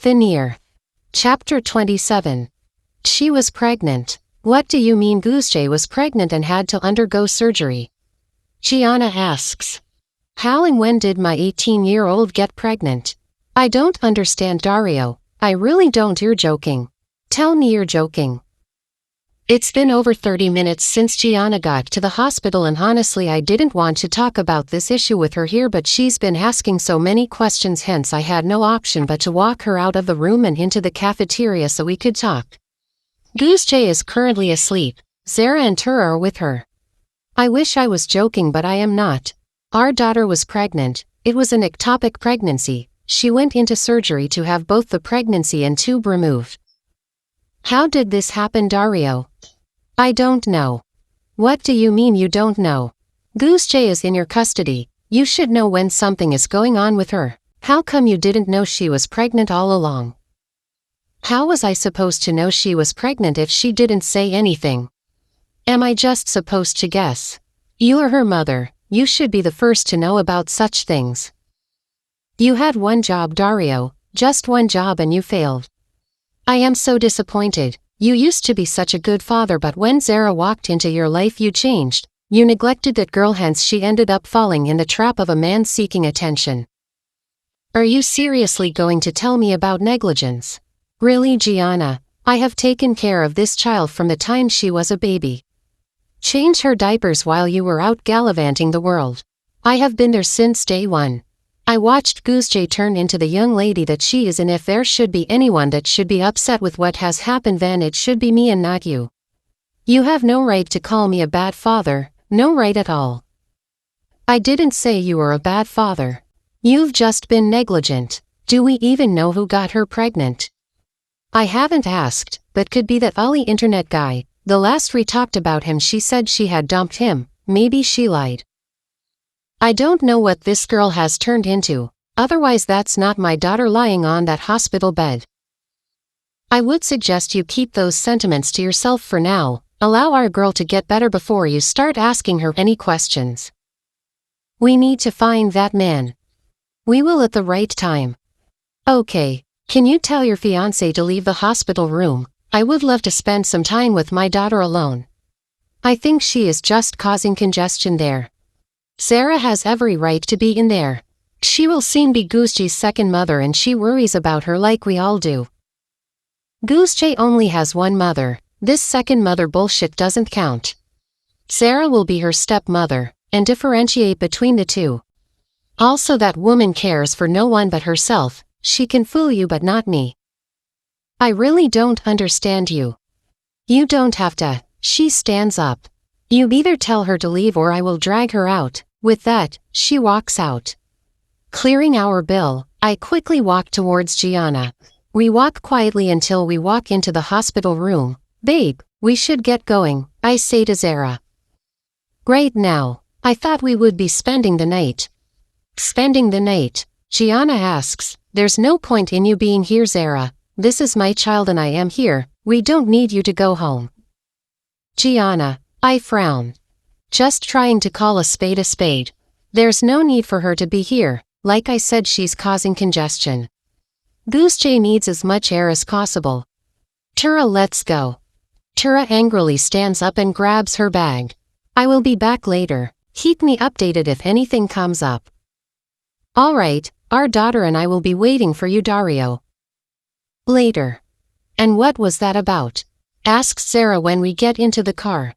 Veneer. Chapter 27. She was pregnant. What do you mean Goosejay was pregnant and had to undergo surgery? Gianna asks. How and when did my 18-year-old get pregnant? I don't understand, Dario. I really don't. You're joking. Tell me you're joking. It's been over 30 minutes since Gianna got to the hospital, and honestly I didn't want to talk about this issue with her here, but she's been asking so many questions, hence I had no option but to walk her out of the room and into the cafeteria so we could talk. Goosejay is currently asleep. Zara and Tura are with her. I wish I was joking, but I am not. Our daughter was pregnant. It was an ectopic pregnancy. She went into surgery to have both the pregnancy and tube removed. How did this happen, Dario? I don't know. What do you mean you don't know? Goosejay is in your custody. You should know when something is going on with her. How come you didn't know she was pregnant all along? How was I supposed to know she was pregnant if she didn't say anything? Am I just supposed to guess? You are her mother. You should be the first to know about such things. You had one job, Dario. Just one job, and you failed. I am so disappointed. You used to be such a good father, but when Zara walked into your life you changed. You neglected that girl, hence she ended up falling in the trap of a man seeking attention. Are you seriously going to tell me about negligence? Really, Gianna? I have taken care of this child from the time she was a baby. Change her diapers while you were out gallivanting the world. I have been there since day one. I watched Goosejay turn into the young lady that she is, and if there should be anyone that should be upset with what has happened, then it should be me and not you. You have no right to call me a bad father, no right at all. I didn't say you were a bad father. You've just been negligent. Do we even know who got her pregnant? I haven't asked, but could be that Ali internet guy. The last we talked about him she said she had dumped him. Maybe she lied. I don't know what this girl has turned into, otherwise that's not my daughter lying on that hospital bed. I would suggest you keep those sentiments to yourself for now. Allow our girl to get better before you start asking her any questions. We need to find that man. We will at the right time. Okay, can you tell your fiancé to leave the hospital room? I would love to spend some time with my daughter alone. I think she is just causing congestion there. Zara has every right to be in there. She will soon be Goosejay's second mother, and she worries about her like we all do. Goosejay only has one mother. This second mother bullshit doesn't count. Zara will be her stepmother, and differentiate between the two. Also, that woman cares for no one but herself. She can fool you but not me. I really don't understand you. You don't have to. She stands up. You either tell her to leave or I will drag her out. With that, she walks out. Clearing our bill, I quickly walk towards Gianna. We walk quietly until we walk into the hospital room. Babe, we should get going, I say to Zara. Great now. I thought we would be spending the night. Spending the night? Gianna asks. There's no point in you being here, Zara. This is my child and I am here. We don't need you to go home. Gianna. I frown. Just trying to call a spade a spade. There's no need for her to be here. Like I said, she's causing congestion. Goosejay needs as much air as possible. Tura, let's go. Tura angrily stands up and grabs her bag. I will be back later. Keep me updated if anything comes up. Alright, our daughter and I will be waiting for you, Dario. Later. And what was that about? Asks Zara when we get into the car.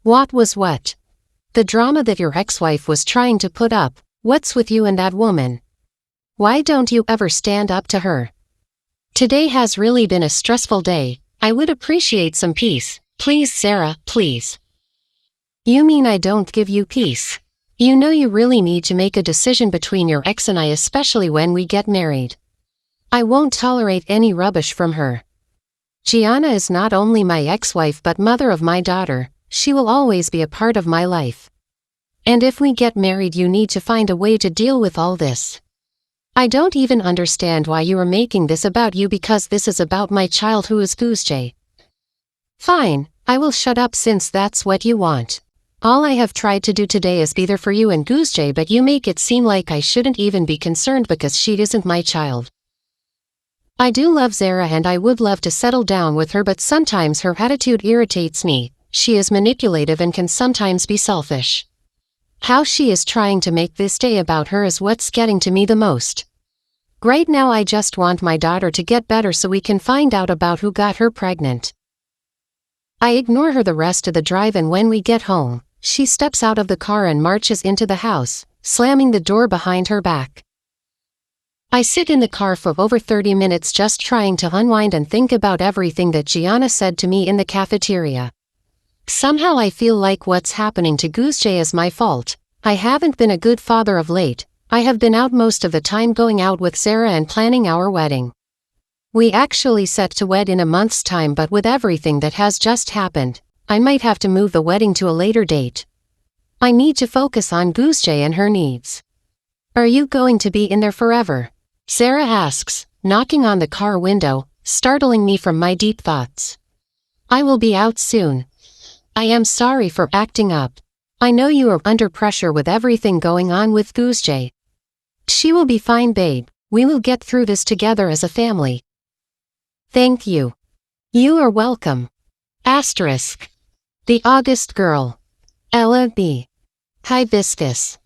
What was what? The drama that your ex-wife was trying to put up. What's with you and that woman? Why don't you ever stand up to her? Today has really been a stressful day. I would appreciate some peace. Please, Zara, please. You mean I don't give you peace? You know you really need to make a decision between your ex and I, especially when we get married. I won't tolerate any rubbish from her. Gianna is not only my ex-wife but mother of my daughter. She will always be a part of my life. And if we get married, you need to find a way to deal with all this. I don't even understand why you are making this about you, because this is about my child who is Goosejay. Fine, I will shut up since that's what you want. All I have tried to do today is be there for you and Goosejay, but you make it seem like I shouldn't even be concerned because she isn't my child. I do love Zara and I would love to settle down with her, but sometimes her attitude irritates me. She is manipulative and can sometimes be selfish. How she is trying to make this day about her is what's getting to me the most. Right now I just want my daughter to get better so we can find out about who got her pregnant. I ignore her the rest of the drive, and when we get home, she steps out of the car and marches into the house, slamming the door behind her back. I sit in the car for over 30 minutes just trying to unwind and think about everything that Gianna said to me in the cafeteria. Somehow I feel like what's happening to Guzge is my fault. I haven't been a good father of late. I have been out most of the time going out with Sarah and planning our wedding. We actually set to wed in a month's time, but with everything that has just happened, I might have to move the wedding to a later date. I need to focus on Guzge and her needs. Are you going to be in there forever? Sarah asks, knocking on the car window, startling me from my deep thoughts. I will be out soon. I am sorry for acting up. I know you are under pressure with everything going on with Guzge. She will be fine, babe. We will get through this together as a family. Thank you. You are welcome. Asterisk. The August girl. Ella B. Hibiscus.